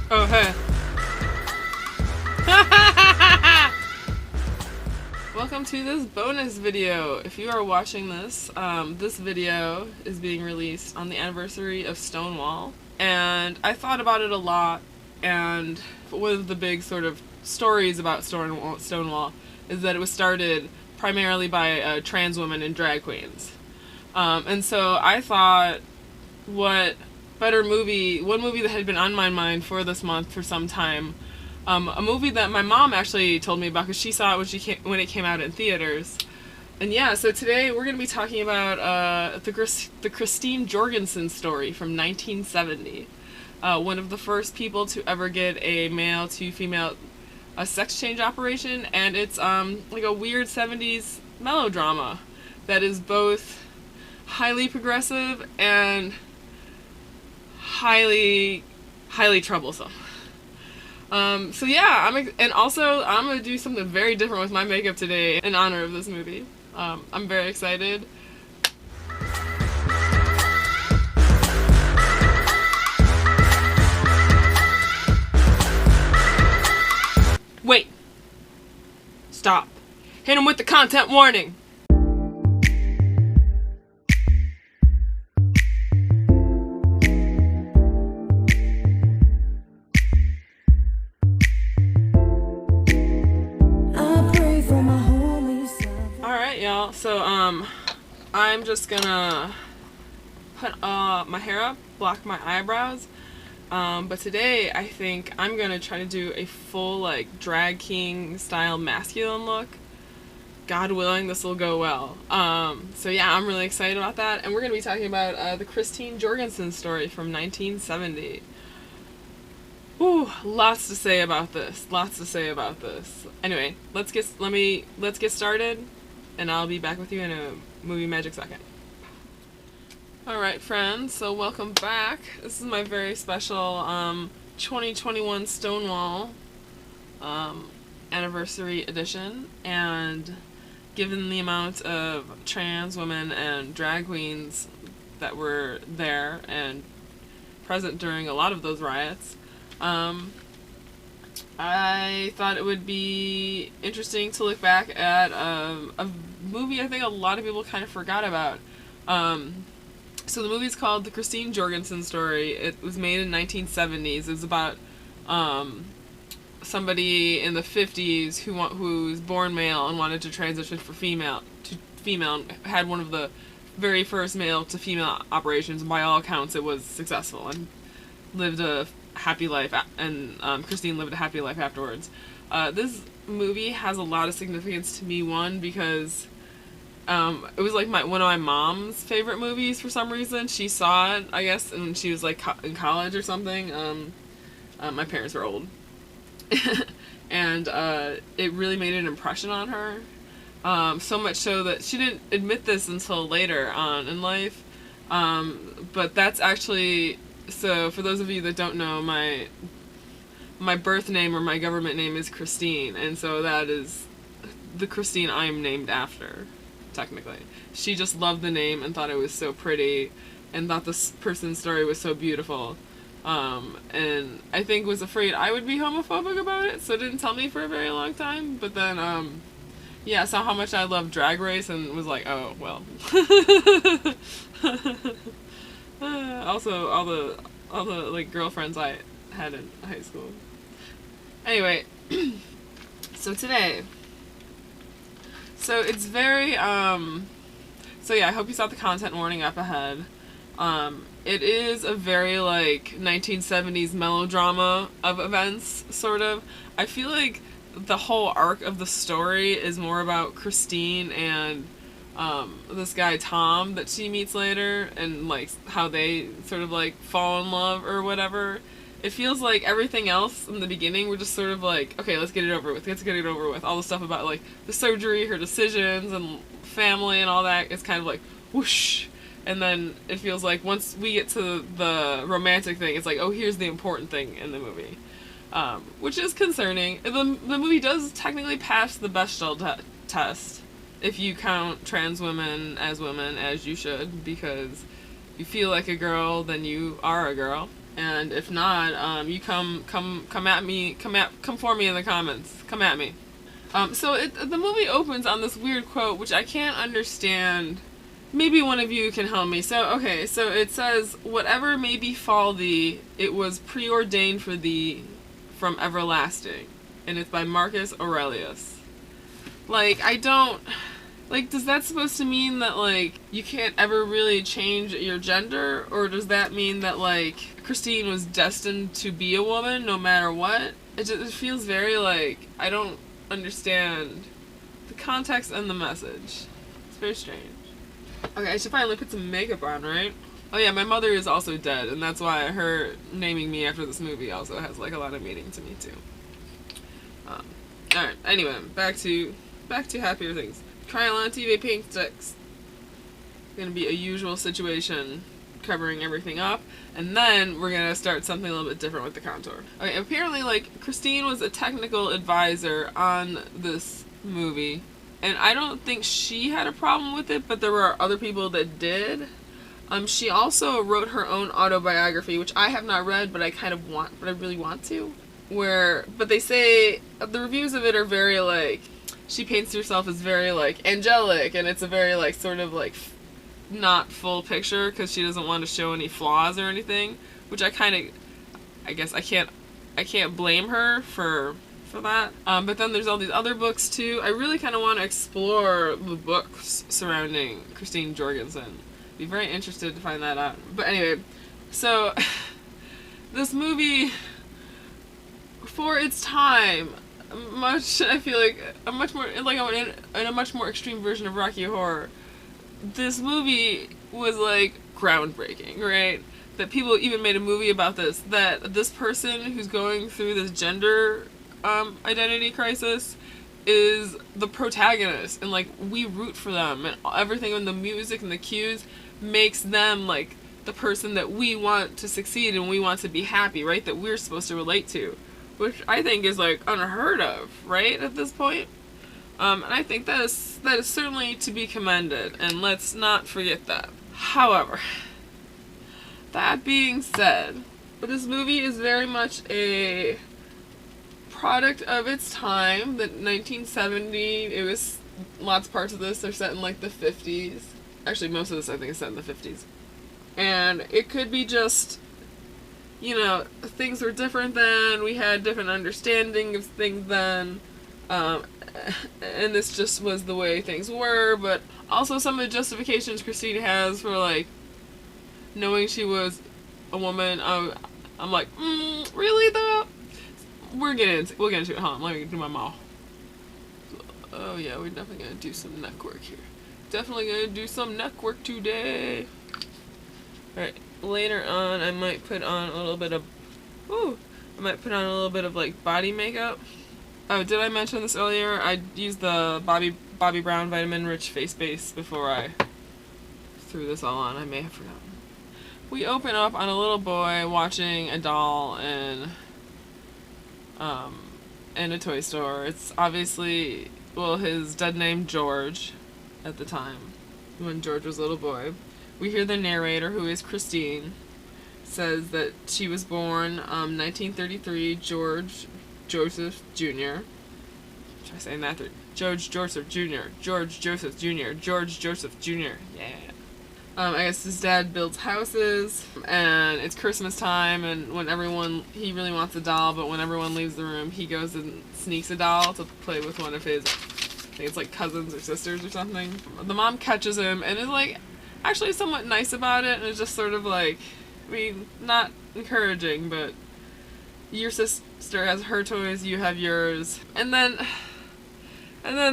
Oh, hey. Welcome to this bonus video. If you are watching this, this video is being released on the anniversary of Stonewall. And I thought about it a lot, and one of the big sort of stories about Stonewall is that it was started primarily by trans women and drag queens. And so I thought, what better movie, one movie that had been on my mind for this month for some time, a movie that my mom actually told me about because she saw it when it came out in theaters. And yeah, so today we're going to be talking about the Christine Jorgensen story from 1970. One of the first people to ever get a male to female sex change operation, and it's like a weird 70s melodrama that is both highly progressive and highly troublesome. So yeah, and also I'm gonna do something very different with my makeup today in honor of this movie. I'm very excited. Wait. Stop. Hit him with the content warning. Y'all, so I'm just gonna put my hair up, block my eyebrows, but today I think I'm gonna try to do a full like drag king style masculine look. God willing, this will go well. So yeah, I'm really excited about that, and we're gonna be talking about the Christine Jorgensen story from 1970. Ooh, lots to say about this. Anyway, let's get started. And I'll be back with you in a movie magic second. Alright friends, so welcome back. This is my very special 2021 Stonewall anniversary edition, and given the amount of trans women and drag queens that were there and present during a lot of those riots, I thought it would be interesting to look back at a movie I think a lot of people kind of forgot about. So the movie's called The Christine Jorgensen Story. It was made in 1970s. It's about somebody in the 50s who was born male and wanted to transition to female, and had one of the very first male to female operations, and by all accounts it was successful, and lived a happy life, and Christine lived a happy life afterwards. This movie has a lot of significance to me, one, because it was like one of my mom's favorite movies for some reason. She saw it, I guess, when she was like in college or something. My parents were old. And it really made an impression on her. So much so that she didn't admit this until later on in life. But that's actually... So, for those of you that don't know, my birth name or my government name is Christine, and so that is the Christine I am named after, technically. She just loved the name and thought it was so pretty, and thought this person's story was so beautiful, and I think was afraid I would be homophobic about it, so didn't tell me for a very long time, but then, yeah, saw how much I loved Drag Race and was like, oh, well. Also, all the like girlfriends I had in high school. Anyway, so today, so it's very so yeah, I hope you saw the content warning up ahead. It is a very like 1970s melodrama of events, sort of. I feel like the whole arc of the story is more about Christine and this guy Tom that she meets later, and like how they sort of like fall in love or whatever. It feels like everything else in the beginning we're just sort of like, okay, let's get it over with. All the stuff about like the surgery, her decisions, and family and all that, it's kind of like whoosh. And then it feels like once we get to the romantic thing, it's like, oh, here's the important thing in the movie. Which is concerning. The movie does technically pass the Bechdel test, if you count trans women, as you should, because you feel like a girl, then you are a girl. And if not, you come at me, come for me in the comments. Come at me. The movie opens on this weird quote, which I can't understand. Maybe one of you can help me. So it says, "Whatever may befall thee, it was preordained for thee from everlasting," and it's by Marcus Aurelius. Like, I don't. Like, does that supposed to mean that, like, you can't ever really change your gender? Or does that mean that, like, Christine was destined to be a woman no matter what? It feels very, like, I don't understand the context and the message. It's very strange. Okay, I should finally put some makeup on, right? Oh yeah, my mother is also dead, and that's why her naming me after this movie also has, like, a lot of meaning to me, too. Alright, anyway, back to happier things. Try on TV pink sticks. Gonna be a usual situation, covering everything up, and then we're gonna start something a little bit different with the contour. Okay, apparently, like, Christine was a technical advisor on this movie, and I don't think she had a problem with it, but there were other people that did. She also wrote her own autobiography, which I have not read, but I really want to. But they say the reviews of it are very, like, she paints herself as very, like, angelic, and it's a very, like, sort of, like, not full picture, because she doesn't want to show any flaws or anything, which I guess I can't blame her for that. But then there's all these other books, too. I really kind of want to explore the books surrounding Christine Jorgensen. Be very interested to find that out. But anyway, so, this movie, for its time, I feel like a much more, like, in a much more extreme version of Rocky Horror, this movie was, like, groundbreaking, right? That people even made a movie about this, that this person who's going through this gender identity crisis is the protagonist, and, like, we root for them, and everything in the music and the cues makes them, like, the person that we want to succeed and we want to be happy, right? That we're supposed to relate to. Which I think is, like, unheard of, right, at this point. And I think that is certainly to be commended, and let's not forget that. However, that being said, this movie is very much a product of its time. That 1970, it was, lots of parts of this are set in, like, the 50s. Actually, most of this, I think, is set in the 50s. And it could be just, you know, things were different then, we had different understanding of things then, and this just was the way things were, but also some of the justifications Christine has for, like, knowing she was a woman, I'm like, really though? We'll get into it, huh? Let me do my mouth. Oh yeah, we're definitely gonna do some neck work here. Definitely gonna do some neck work today. Alright. Later on, I might put on a little bit of, like, body makeup. Oh, did I mention this earlier? I used the Bobbi Brown Vitamin Rich Face Base before I threw this all on. I may have forgotten. We open up on a little boy watching a doll in a toy store. It's obviously, well, his dead name George at the time, when George was a little boy. We hear the narrator, who is Christine, says that she was born 1933, George Joseph Jr. Try saying that through. George Joseph Jr. George Joseph Jr. George Joseph Jr. Yeah. I guess his dad builds houses, and it's Christmas time, and he really wants a doll, but when everyone leaves the room, he goes and sneaks a doll to play with one of his, I think it's, like, cousins or sisters or something. The mom catches him and is, like, actually somewhat nice about it, and it's just sort of like, I mean, not encouraging, but your sister has her toys, you have yours. And then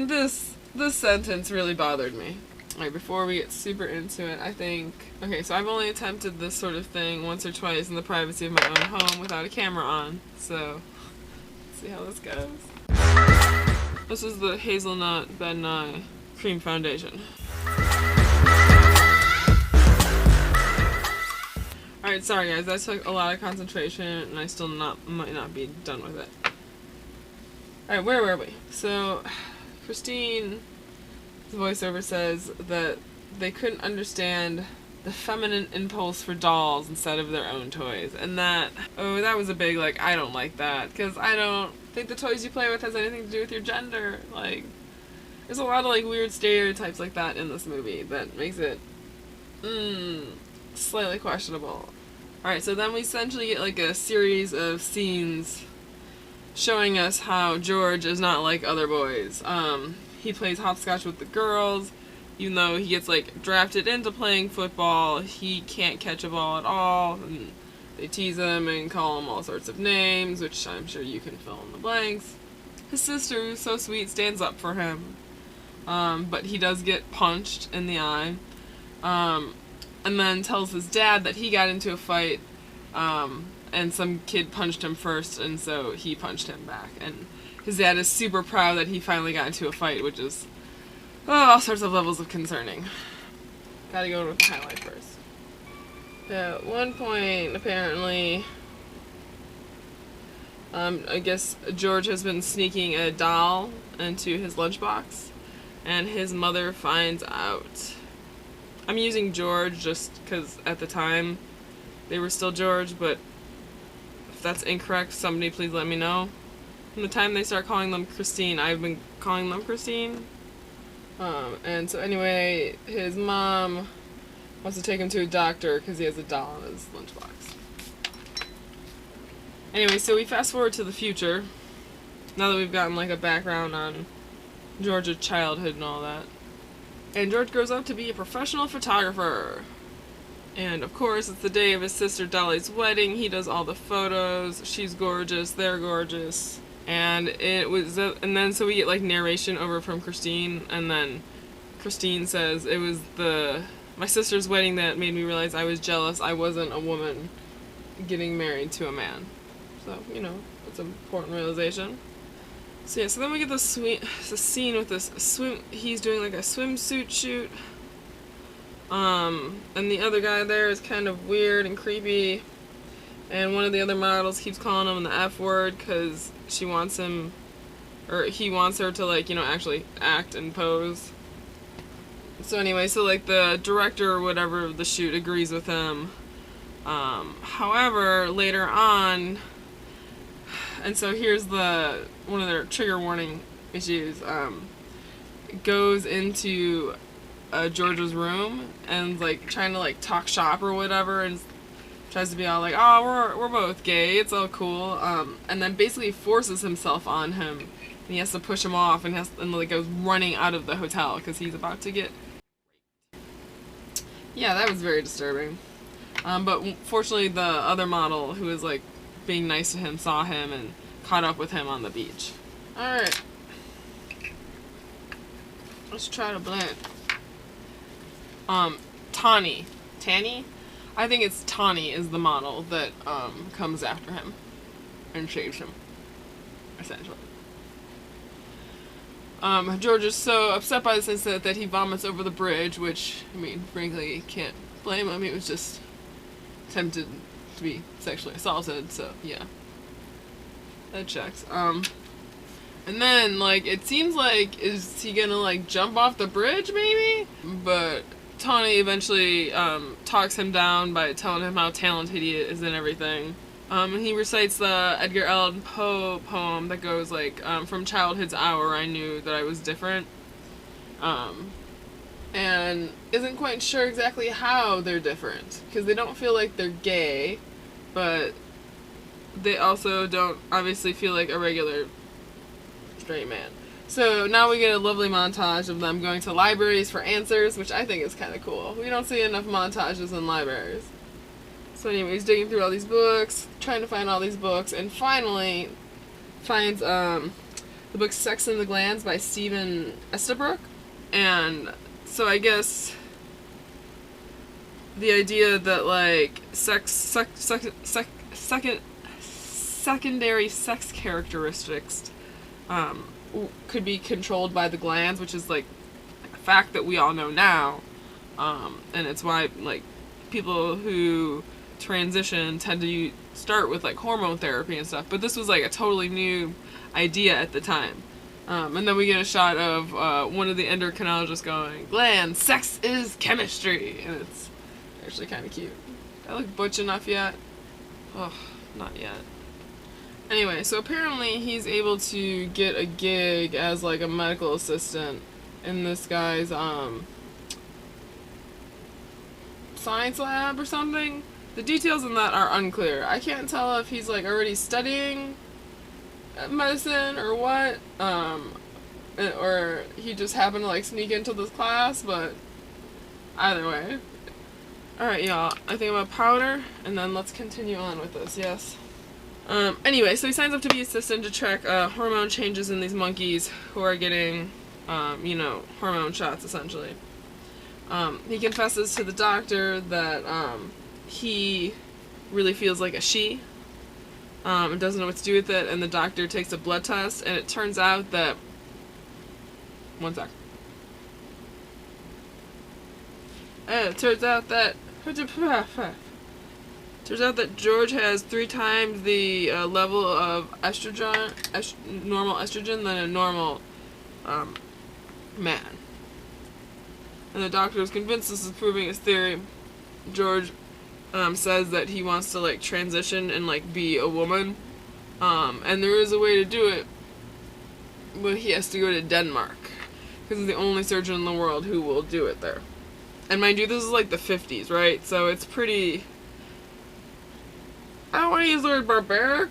this sentence really bothered me. Alright, before we get super into it, I think, okay, so I've only attempted this sort of thing once or twice in the privacy of my own home without a camera on, so let's see how this goes. This is the Hazelnut Ben Nye Cream Foundation. Alright, sorry guys, that took a lot of concentration, and I still might not be done with it. Alright, where were we? So, Christine's voiceover says that they couldn't understand the feminine impulse for dolls instead of their own toys. And that was a big, like, I don't like that, because I don't think the toys you play with has anything to do with your gender. Like, there's a lot of, like, weird stereotypes like that in this movie that makes it, slightly questionable. Alright, so then we essentially get, like, a series of scenes showing us how George is not like other boys. He plays hopscotch with the girls. Even though he gets, like, drafted into playing football, he can't catch a ball at all, and they tease him and call him all sorts of names, which I'm sure you can fill in the blanks. His sister, who's so sweet, stands up for him, but he does get punched in the eye, and then tells his dad that he got into a fight, and some kid punched him first, and so he punched him back, and his dad is super proud that he finally got into a fight, which is all sorts of levels of concerning. Gotta go with the highlight first. At one point, apparently, I guess George has been sneaking a doll into his lunchbox, and his mother finds out. I'm using George just because at the time they were still George, but if that's incorrect, somebody please let me know. From the time they start calling them Christine, I've been calling them Christine. And so anyway, his mom wants to take him to a doctor because he has a doll in his lunchbox. Anyway, so we fast forward to the future, now that we've gotten, like, a background on George's childhood and all that. And George grows up to be a professional photographer. And of course, it's the day of his sister Dolly's wedding. He does all the photos. She's gorgeous, they're gorgeous. And it was, and then so we get, like, narration over from Christine, and then Christine says, it was my sister's wedding that made me realize I was jealous I wasn't a woman getting married to a man. So, you know, it's an important realization. So yeah, so then we get this scene with this he's doing, like, a swimsuit shoot. And the other guy there is kind of weird and creepy. And one of the other models keeps calling him the F word because she wants him, or he wants her to, like, you know, actually act and pose. So anyway, so, like, the director or whatever of the shoot agrees with him. However, later on, and so here's one of their trigger warning issues, goes into George's room and, like, trying to, like, talk shop or whatever, and tries to be all like, oh, we're both gay, it's all cool, and then basically forces himself on him, and he has to push him off, and like goes running out of the hotel because he's about to get raped. Yeah, that was very disturbing. But fortunately, the other model who was, like, being nice to him saw him and caught up with him on the beach. All right, let's try to blend. Tanny. I think it's Tawny is the model that comes after him and shaves him, essentially. George is so upset by this incident that he vomits over the bridge, which, I mean, frankly, can't blame him. He was just tempted to be sexually assaulted, so yeah. That checks. And then, like, it seems like, is he gonna, like, jump off the bridge, maybe? But Tawny eventually talks him down by telling him how talented he is and everything. And he recites the Edgar Allan Poe poem that goes, like, from childhood's hour I knew that I was different. And isn't quite sure exactly how they're different, because they don't feel like they're gay, but they also don't obviously feel like a regular straight man. So now we get a lovely montage of them going to libraries for answers, which I think is kind of cool. We don't see enough montages in libraries. So anyway, he's digging through all these books, trying to find all these books, and finally finds the book Sex in the Glands by Stephen Estabrook. And so I guess the idea that, like, secondary sex characteristics could be controlled by the glands, which is, like, a fact that we all know now, and it's why, like, people who transition tend to start with, like, hormone therapy and stuff, but this was, like, a totally new idea at the time. And then we get a shot of one of the endocrinologists going, "Glands, sex is chemistry," and Actually kind of cute. Do I look butch enough yet? Oh, not yet. Anyway, so apparently he's able to get a gig as like a medical assistant in this guy's science lab or something. The details in that are unclear. I can't tell if he's like already studying medicine or what, or he just happened to like sneak into this class, but either way. Alright, y'all, I think I'm gonna powder, and then let's continue on with this, yes? Anyway, so he signs up to be assistant to track hormone changes in these monkeys who are getting, hormone shots, essentially. He confesses to the doctor that he really feels like a she, and doesn't know what to do with it, and the doctor takes a blood test, and it turns out that... One sec. It turns out that George has 3 times the level of normal estrogen than a normal man. And the doctor is convinced this is proving his theory. George says that he wants to like transition and like be a woman, and there is a way to do it, but he has to go to Denmark because he's the only surgeon in the world who will do it there. And mind you, this is like the 50s, right? So it's pretty... I don't want to use the word barbaric.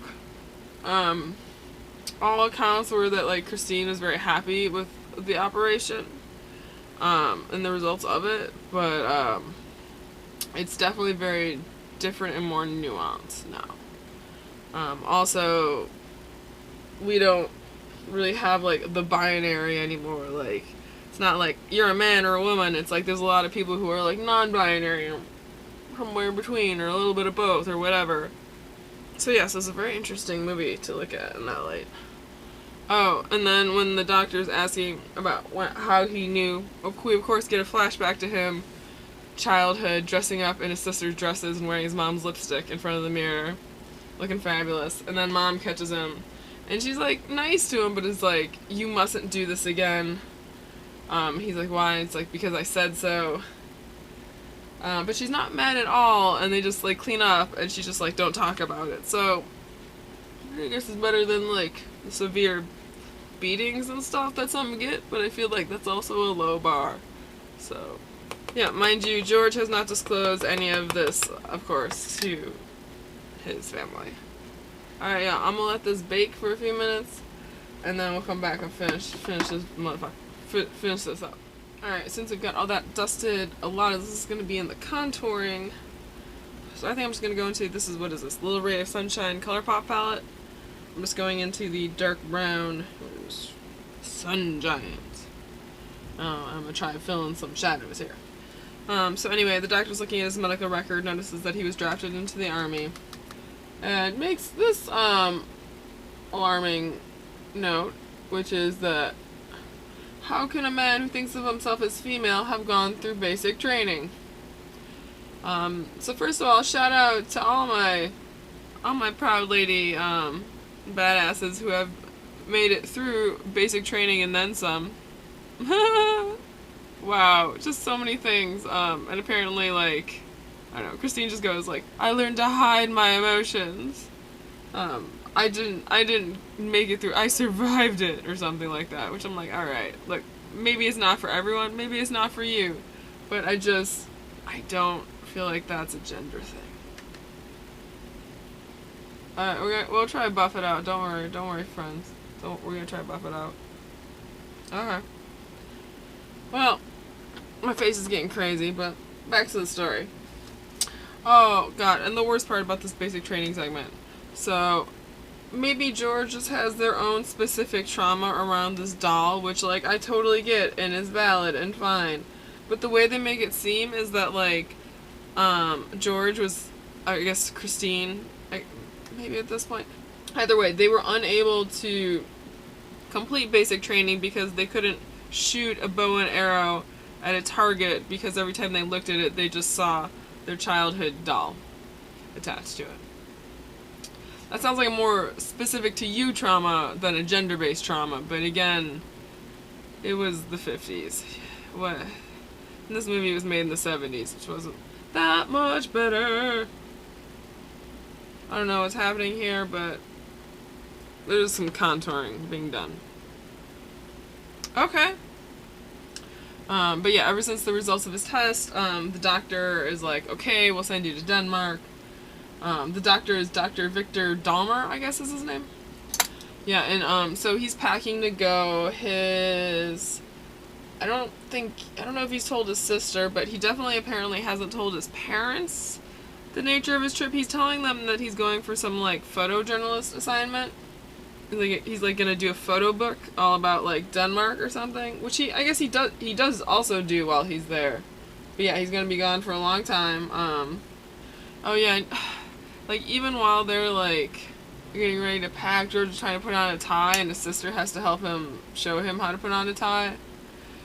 All accounts were that like Christine was very happy with the operation, and the results of it, but it's definitely very different and more nuanced now. Also, we don't really have like the binary anymore. Like, it's not like you're a man or a woman. It's like there's a lot of people who are like non-binary or somewhere in between or a little bit of both or whatever. So yes, it's a very interesting movie to look at in that light. Oh, and then when the doctor's asking about how he knew, we of course get a flashback to him, childhood, dressing up in his sister's dresses and wearing his mom's lipstick in front of the mirror, looking fabulous. And then mom catches him, and she's like nice to him, but is like, you mustn't do this again. He's like, why? It's like, because I said so. But she's not mad at all, and they just like clean up, and she's just like, don't talk about it. So I guess it's better than like the severe beatings and stuff that some get, but I feel like that's also a low bar. So yeah, mind you, George has not disclosed any of this, of course, to his family. Alright, yeah, I'm gonna let this bake for a few minutes, and then we'll come back and finish this motherfucker. Finish this up. Alright, since we've got all that dusted, a lot of this is going to be in the contouring. So I think I'm just going to go into, what is this? Little Ray of Sunshine ColourPop palette. I'm just going into the dark brown Sun Giant. I'm going to try and fill in some shadows here. So anyway, the doctor's looking at his medical record, notices that he was drafted into the army, and makes this alarming note, which is that how can a man who thinks of himself as female have gone through basic training? So first of all, shout out to all my proud lady badasses who have made it through basic training and then some. Wow, just so many things. And apparently, like, I don't know, Christine just goes like, I learned to hide my emotions. I didn't make it through, I survived it, or something like that, which I'm like, alright, look, maybe it's not for everyone, maybe it's not for you, but I don't feel like that's a gender thing. We'll try to buff it out, don't worry friends, we're gonna try to buff it out. Okay. Well, my face is getting crazy, but back to the story. Oh god, and the worst part about this basic training segment, so maybe George just has their own specific trauma around this doll, which, like, I totally get and is valid and fine. But the way they make it seem is that, like, George was, I guess, Christine, maybe at this point. Either way, they were unable to complete basic training because they couldn't shoot a bow and arrow at a target because every time they looked at it, they just saw their childhood doll attached to it. That sounds like a more specific to you trauma than a gender-based trauma, but again, it was the 50s. What? And this movie was made in the 70s, which wasn't that much better. I don't know what's happening here, but there's some contouring being done. Okay. But yeah, ever since the results of his test, the doctor is like, okay, we'll send you to Denmark. The doctor is Dr. Victor Dahmer, I guess is his name. Yeah, and so he's packing to go. I don't know if he's told his sister, but he definitely apparently hasn't told his parents the nature of his trip. He's telling them that he's going for some, like, photojournalist assignment. He's like gonna do a photo book all about, like, Denmark or something, which I guess he does also do while he's there. But yeah, he's gonna be gone for a long time. Oh yeah, like, even while they're, like, getting ready to pack, George is trying to put on a tie, and his sister has to help him, show him how to put on a tie.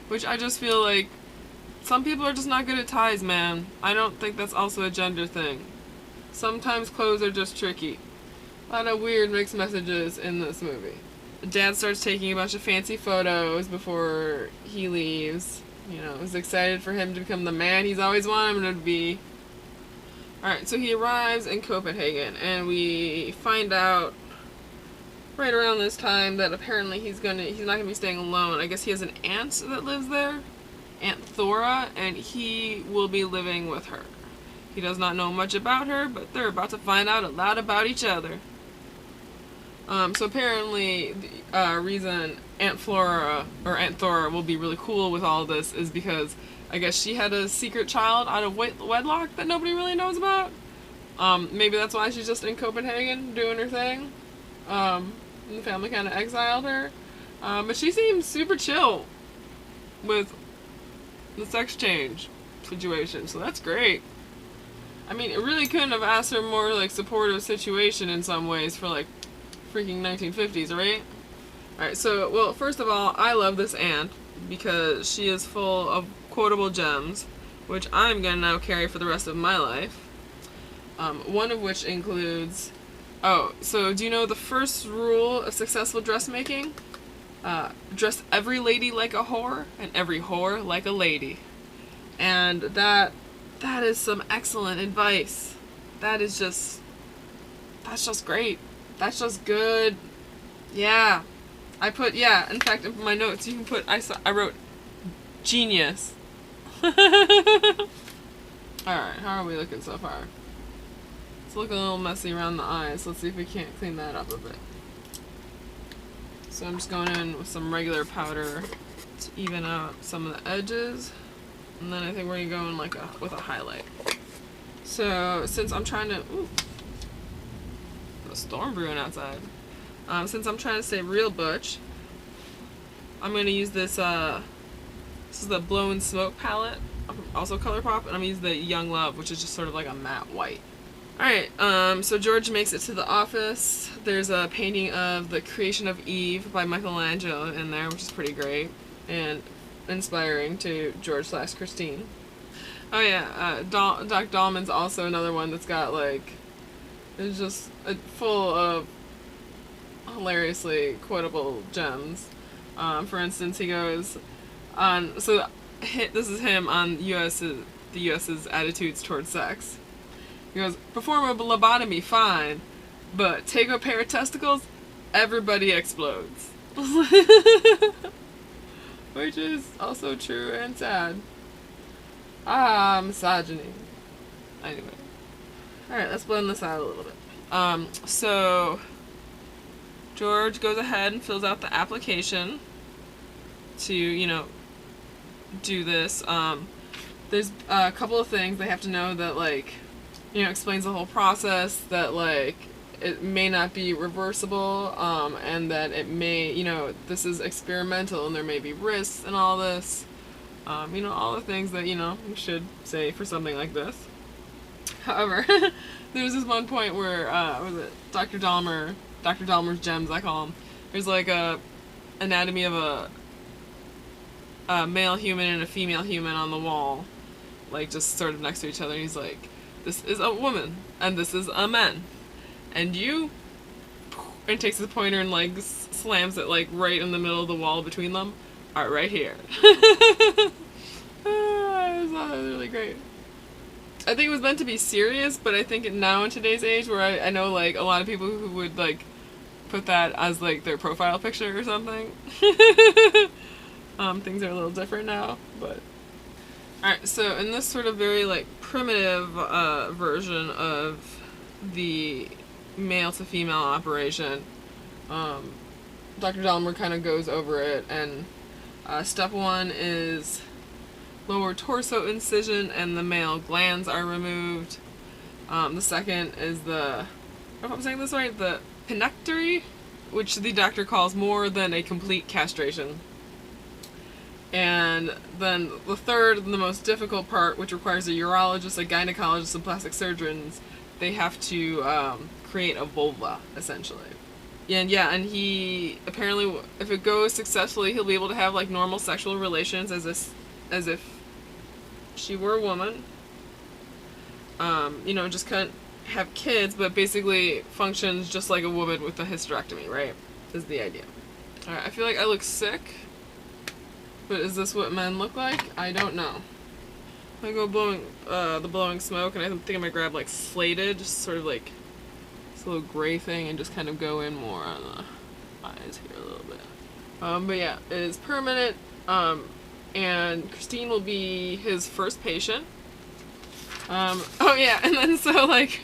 Which I just feel like some people are just not good at ties, man. I don't think that's also a gender thing. Sometimes clothes are just tricky. A lot of weird mixed messages in this movie. Dad starts taking a bunch of fancy photos before he leaves. You know, is excited for him to become the man he's always wanted him to be. Alright, so he arrives in Copenhagen, and we find out right around this time that apparently he's not gonna be staying alone. I guess he has an aunt that lives there, Aunt Thora, and he will be living with her. He does not know much about her, but they're about to find out a lot about each other. So apparently, the reason Aunt Thora will be really cool with all of this is because I guess she had a secret child out of wedlock that nobody really knows about. Maybe that's why she's just in Copenhagen doing her thing. And the family kind of exiled her. But she seems super chill with the sex change situation, so that's great. I mean, it really couldn't have asked for a more, like, supportive situation in some ways for, like, freaking 1950s, right? Alright, so, well, first of all, I love this aunt because she is full of quotable gems, which I'm gonna now carry for the rest of my life. One of which includes... Oh, so do you know the first rule of successful dressmaking? Dress every lady like a whore, and every whore like a lady. And that is some excellent advice. That's just great. That's just good. Yeah. In fact, in my notes, you can put, I wrote, genius. Alright, how are we looking so far? It's looking a little messy around the eyes. Let's see if we can't clean that up a bit. So I'm just going in with some regular powder to even out some of the edges. And then I think we're going to go in with a highlight. So since I'm trying to... Ooh, a storm brewing outside. Since I'm trying to stay real butch, I'm going to use this, this is the Blow and Smoke palette, also ColourPop, and I'm going to use the Young Love, which is just sort of like a matte white. Alright, so George makes it to the office. There's a painting of the Creation of Eve by Michelangelo in there, which is pretty great and inspiring to George/Christine. Oh yeah, Doc Dahlman's also another one that's got, like, it's just full of hilariously quotable gems. For instance, he goes on, so this is him on the US's attitudes towards sex. He goes, perform a lobotomy, fine, but take a pair of testicles, everybody explodes. Which is also true and sad. Misogyny. Anyway. Alright, let's blend this out a little bit. So George goes ahead and fills out the application to, you know, do this. There's a couple of things they have to know that, like, you know, explains the whole process, that, like, it may not be reversible, and that it may, you know, this is experimental and there may be risks and all this. You know, all the things that, you know, we should say for something like this. However, there was this one point where, was it Dr. Dahmer's gems, I call him. There's like a anatomy of a male human and a female human on the wall, like just sort of next to each other. And he's like, this is a woman, and this is a man. And you, and takes his pointer and like slams it like right in the middle of the wall between them, are right here. It was really great. I think it was meant to be serious, but I think now in today's age, where I know like a lot of people who would like put that as like their profile picture or something. Things are a little different now, but alright. So in this sort of very like primitive version of the male to female operation, Dr. Delmer kind of goes over it, and step 1 is lower torso incision and the male glands are removed. The second is the, if I'm saying this right, the penectory, which the doctor calls more than a complete castration. And then the third, the most difficult part, which requires a urologist, a gynecologist, and plastic surgeons, they have to create a vulva, essentially. And yeah, and he apparently, if it goes successfully, he'll be able to have like normal sexual relations as if she were a woman. You know, just can't have kids, but basically functions just like a woman with a hysterectomy, right? Is the idea. Alright, I feel like I look sick, but is this what men look like? I don't know. I go blowing the blowing smoke, and I think I'm gonna grab like slated, just sort of like this little gray thing, and just kind of go in more on the eyes here a little bit. But yeah, it is permanent. And Christine will be his first patient. Oh yeah, and then so like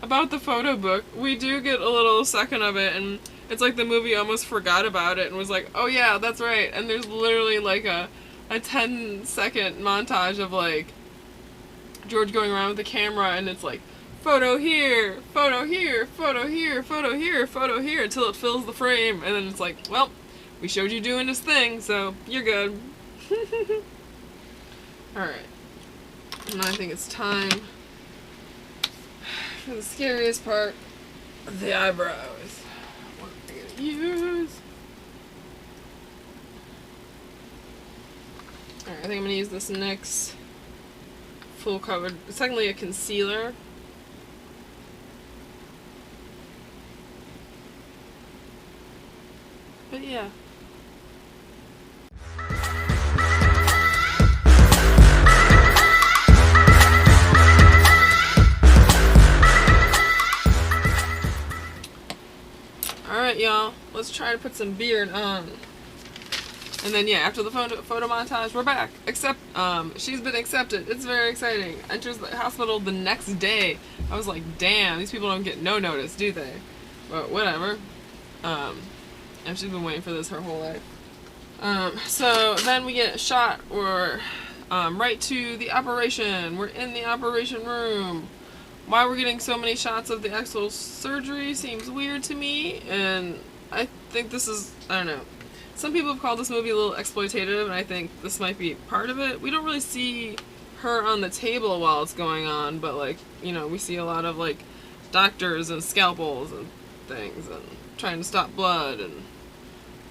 about the photo book, we do get a little second of it, and it's like the movie almost forgot about it and was like, oh yeah, that's right. And there's literally like a 10-second montage of like George going around with the camera, and it's like photo here, photo here, photo here, photo here, photo here, until it fills the frame, and then it's like, well, we showed you doing this thing, so you're good. Alright. And I think it's time for the scariest part, the eyebrows. What am I gonna use? Alright, I think I'm gonna use this NYX full covered, it's technically a concealer. But yeah. Alright, y'all, let's try to put some beard on. And then, yeah, after the photo montage, we're back. Except, she's been accepted. It's very exciting. Enters the hospital the next day. I was like, damn, these people don't get no notice, do they? But whatever. And she's been waiting for this her whole life. So then we get a shot. We're right to the operation. We're in the operation room. Why we're getting so many shots of the actual surgery seems weird to me, and I think this is, I don't know. Some people have called this movie a little exploitative, and I think this might be part of it. We don't really see her on the table while it's going on, but like, you know, we see a lot of like doctors and scalpels and things, and trying to stop blood and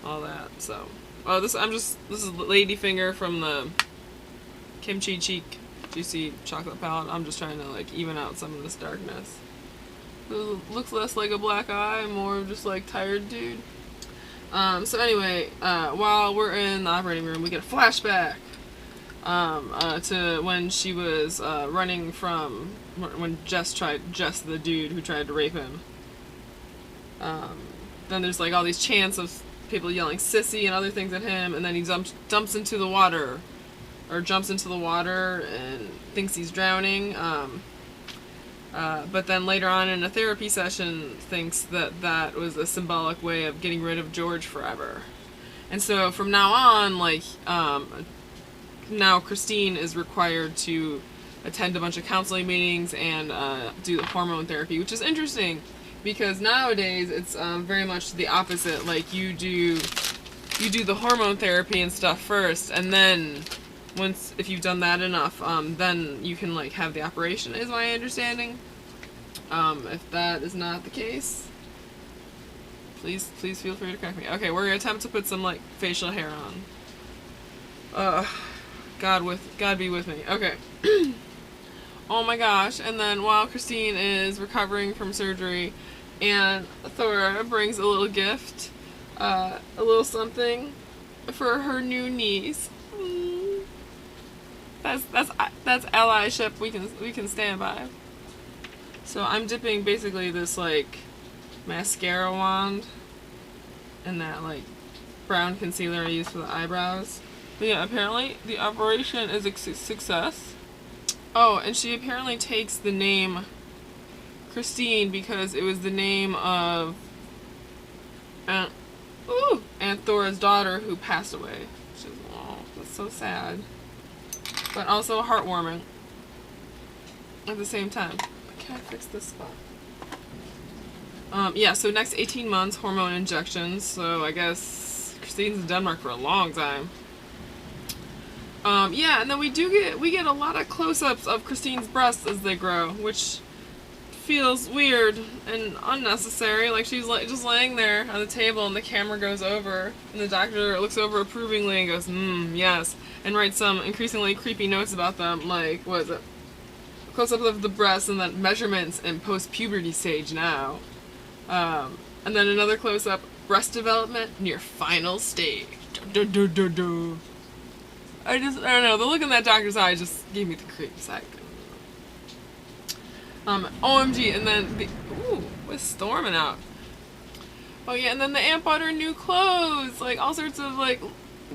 all that. So, oh, this is Ladyfinger from the Kimchi Cheek Juicy Chocolate Palette. I'm just trying to like even out some of this darkness. It looks less like a black eye, more just like tired dude. So anyway, while we're in the operating room, we get a flashback to when she was running from when Jess, the dude who tried to rape him. Then there's like all these chants of people yelling "sissy" and other things at him, and then he jumps into the water, or jumps into the water and thinks he's drowning. But then later on in a therapy session thinks that that was a symbolic way of getting rid of George forever. And so from now on, like, now Christine is required to attend a bunch of counseling meetings and do the hormone therapy, which is interesting because nowadays it's very much the opposite. Like, you do the hormone therapy and stuff first, and then if you've done that enough, then you can like have the operation, is my understanding. If that is not the case, please feel free to correct me. Okay, we're gonna attempt to put some like facial hair on. God be with me. Okay. Oh my gosh. And then while Christine is recovering from surgery, and Thora brings a little gift, a little something for her new niece. That's allyship we can stand by. So I'm dipping basically this like mascara wand in that like brown concealer I use for the eyebrows. But yeah, apparently the operation is a success. Oh, and she apparently takes the name Christine because it was the name of Aunt Thora's daughter who passed away. Which is, oh, that's so sad. But also heartwarming at the same time. Can I fix this spot? Yeah, so next 18 months, hormone injections. So I guess Christine's in Denmark for a long time. Yeah, and then we get a lot of close-ups of Christine's breasts as they grow, which feels weird and unnecessary. Like she's just laying there on the table and the camera goes over and the doctor looks over approvingly and goes, yes, and writes some increasingly creepy notes about them, like, what is it? Close-up of the breasts and then measurements in post-puberty stage now. And then another close-up, breast development near final stage. I don't know, the look in that doctor's eye just gave me the creeps. OMG, and then it's storming out. Oh yeah, and then the aunt bought her new clothes, like all sorts of like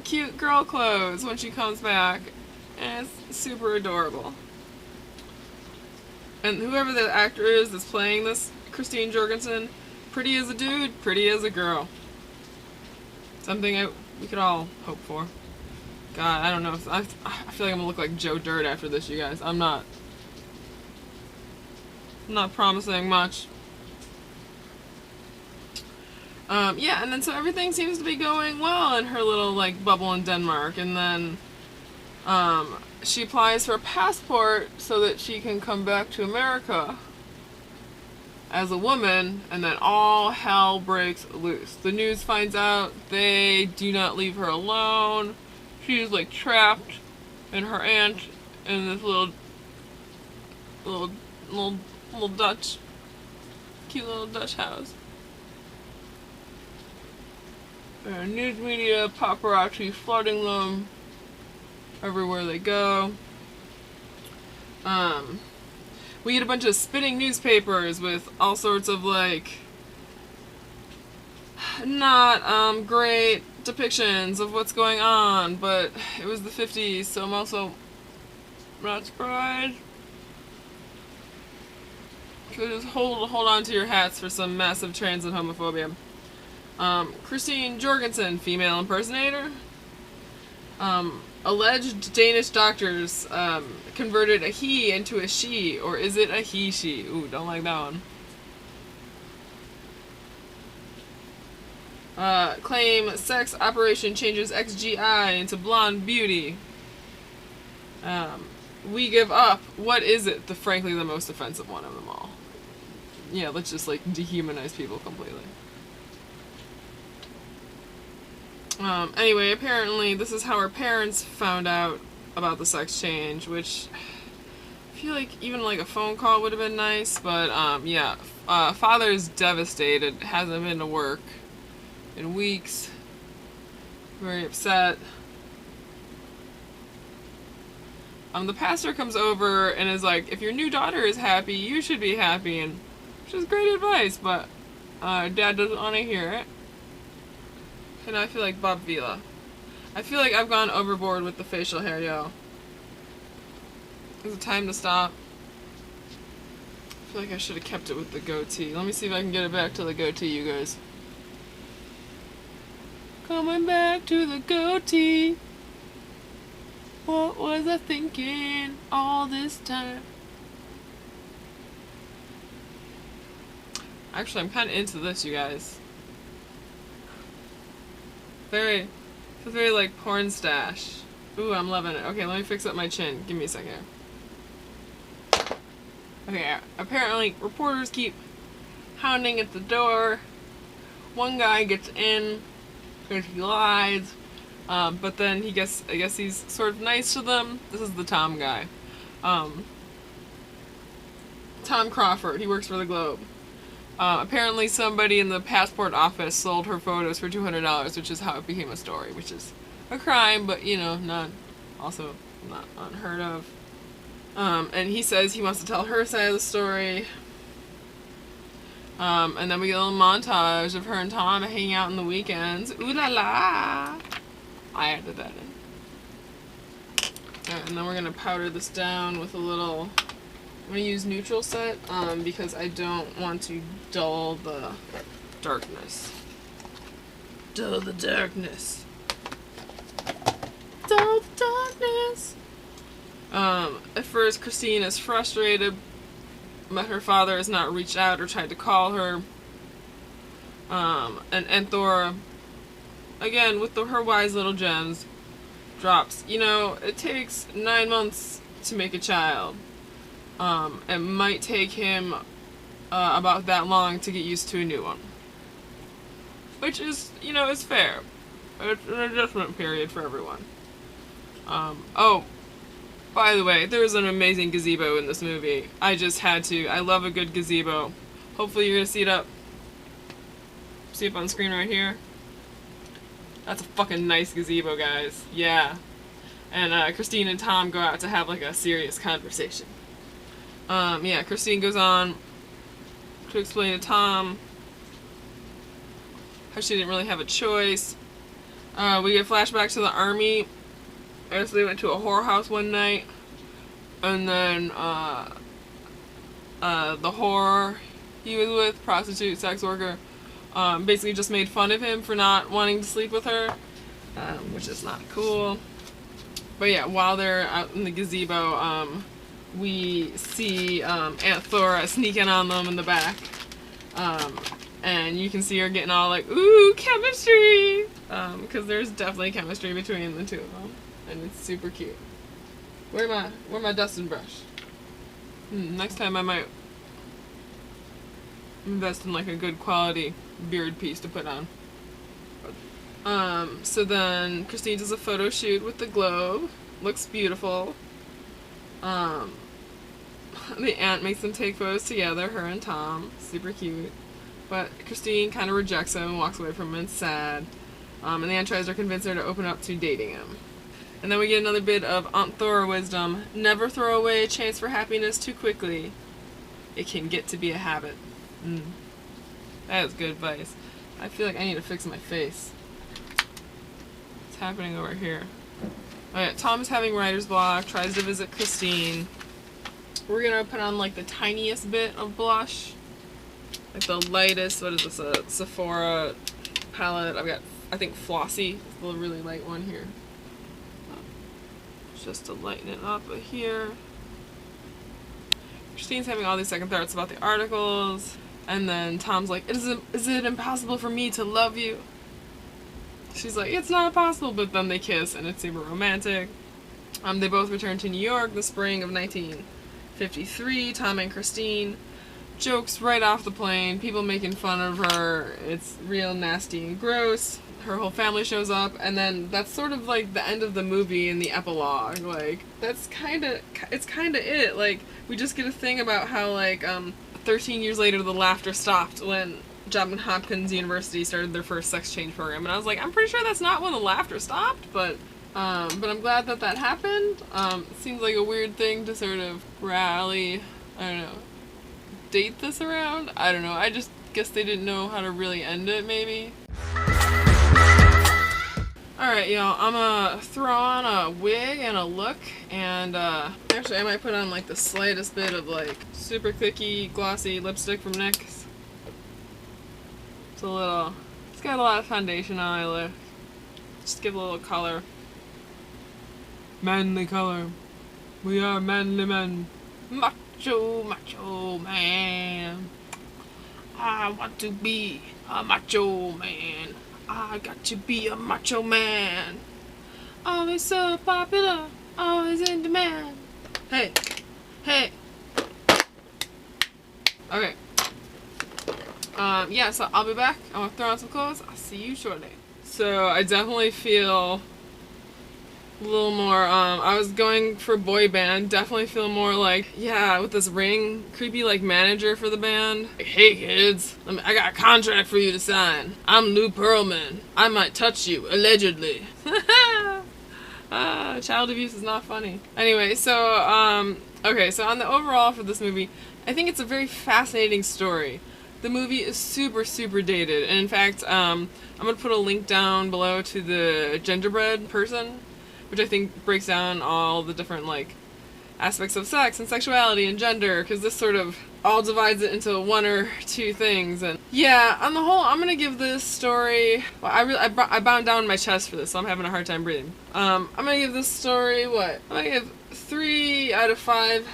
cute girl clothes when she comes back, and it's super adorable. And whoever the actor is that's playing this Christine Jorgensen, pretty as a dude, pretty as a girl. Something we could all hope for. God, I don't know. I feel like I'm gonna look like Joe Dirt after this, you guys. I'm not promising much. Yeah, and then so everything seems to be going well in her little like bubble in Denmark, and then she applies for a passport so that she can come back to America as a woman, and then all hell breaks loose. The news finds out they do not leave her alone. She's like trapped and her aunt in this little Dutch, cute little Dutch house. News media, paparazzi flooding them everywhere they go. We get a bunch of spinning newspapers with all sorts of like not great depictions of what's going on, but it was the 50s, so I'm also not surprised. So just hold on to your hats for some massive trans and homophobia. Christine Jorgensen, female impersonator. Alleged Danish doctors converted a he into a she, or is it a he-she? Ooh, don't like that one. Claim sex operation changes XGI into blonde beauty. We give up. What is it? Frankly, the most offensive one of them all. Yeah, let's just like dehumanize people completely. Anyway, apparently this is how her parents found out about the sex change, which I feel like even like a phone call would have been nice, but yeah, father's devastated, hasn't been to work in weeks, very upset. The pastor comes over and is like, if your new daughter is happy, you should be happy, and which is great advice, but dad doesn't want to hear it. And I feel like Bob Vila. I feel like I've gone overboard with the facial hair, yo. Is it time to stop? I feel like I should have kept it with the goatee. Let me see if I can get it back to the goatee, you guys. Coming back to the goatee. What was I thinking all this time? Actually, I'm kind of into this, you guys. Very like porn stash. Ooh, I'm loving it. Okay, let me fix up my chin. Give me a second. Okay, apparently reporters keep hounding at the door. One guy gets in because he lies, but then I guess he's sort of nice to them. This is the Tom guy. Tom Crawford. He works for the Globe. Apparently somebody in the passport office sold her photos for $200, which is how it became a story, which is a crime, but, you know, not also not unheard of. And he says he wants to tell her side of the story. And then we get a little montage of her and Tom hanging out on the weekends. Ooh la la! I added that in. Alright, and then we're gonna powder this down with a little. I'm gonna use neutral set because I don't want to dull the darkness. Dull the darkness. Dull the darkness. At first, Christine is frustrated, but her father has not reached out or tried to call her. And Thora, again, with her wise little gems, drops. You know, it takes 9 months to make a child. It might take him about that long to get used to a new one. Which is, you know, is fair. It's an adjustment period for everyone. Oh, by the way, there's an amazing gazebo in this movie. I just had to. I love a good gazebo. Hopefully you're gonna see it up. See it on screen right here. That's a fucking nice gazebo, guys. Yeah. And Christine and Tom go out to have like a serious conversation. Yeah, Christine goes on to explain to Tom how she didn't really have a choice. We get flashback to the army as they went to a whorehouse one night, and then the whore he was with, prostitute, sex worker, basically just made fun of him for not wanting to sleep with her, which is not cool. But yeah, while they're out in the gazebo, we see Aunt Thora sneaking on them in the back. And you can see her getting all like, ooh, chemistry! Because there's definitely chemistry between the two of them. And it's super cute. Where my dusting brush? Next time I might invest in like a good quality beard piece to put on. So then Christine does a photo shoot with the globe. Looks beautiful. The aunt makes them take photos together, her and Tom. Super cute. But Christine kind of rejects him and walks away from him and sad. And the aunt tries to convince her to open up to dating him. And then we get another bit of Aunt Thora wisdom. Never throw away a chance for happiness too quickly. It can get to be a habit. That is good advice. I feel like I need to fix my face. What's happening over here? Alright, Tom is having writer's block, tries to visit Christine. We're gonna put on like the tiniest bit of blush. Like the lightest, what is this, a Sephora palette. I've got, I think, Foxy. It's the really light one here. Just to lighten it up here. Christine's having all these second thoughts about the articles. And then Tom's like, is it impossible for me to love you? She's like, it's not possible, but then they kiss and it's super romantic. They both return to New York the spring of 1953. Tom and Christine. Jokes right off the plane, people making fun of her. It's real nasty and gross. Her whole family shows up, and then that's sort of like the end of the movie and the epilogue. Like, that's it's kinda it. Like, we just get a thing about how, like, 13 years later the laughter stopped when Johns Hopkins University started their first sex change program. And I was like, I'm pretty sure that's not when the laughter stopped, but I'm glad that happened. It seems like a weird thing to sort of rally, I don't know, date this around? I don't know. I just guess they didn't know how to really end it, maybe. Alright, y'all, I'm gonna throw on a wig and a look, and actually I might put on like the slightest bit of like super clicky, glossy lipstick from NYX. It's got a lot of foundation on my lip. Just give a little color. Manly color. We are manly men. Macho, macho man. I want to be a macho man. I got to be a macho man. Always so popular, always in demand. Hey, hey. Okay. Yeah, so I'll be back. I'm gonna throw on some clothes. I'll see you shortly. So I definitely feel a little more, I was going for boy band, definitely feel more like, yeah, with this ring, creepy like manager for the band. Like, hey kids, I got a contract for you to sign. I'm Lou Pearlman. I might touch you, allegedly. Child abuse is not funny. Anyway, so, okay, so on the overall for this movie, I think it's a very fascinating story. The movie is super, super dated, and in fact, I'm gonna put a link down below to the Genderbread person, which I think breaks down all the different, like, aspects of sex and sexuality and gender, because this sort of all divides it into one or two things. And yeah, on the whole, I'm gonna give this story, well, I bound down my chest for this, so I'm having a hard time breathing. I'm gonna give this story, what? I'm gonna give 3 out of 5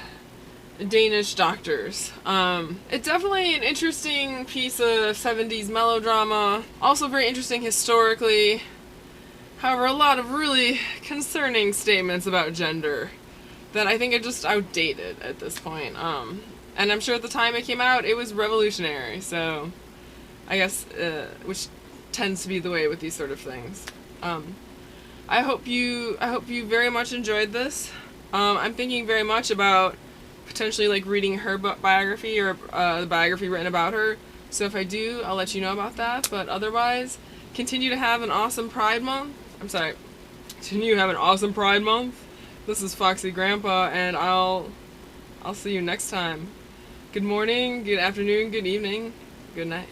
Danish doctors. It's definitely an interesting piece of 70s melodrama, also very interesting historically. However, a lot of really concerning statements about gender that I think are just outdated at this point. And I'm sure at the time it came out, it was revolutionary, so I guess, which tends to be the way with these sort of things. I hope you very much enjoyed this. I'm thinking very much about potentially like reading her biography or the biography written about her. So if I do, I'll let you know about that. But otherwise, continue to have an awesome Pride Month. Continue to have an awesome Pride Month. This is Foxy Grandpa, and I'll see you next time. Good morning, good afternoon, good evening, good night.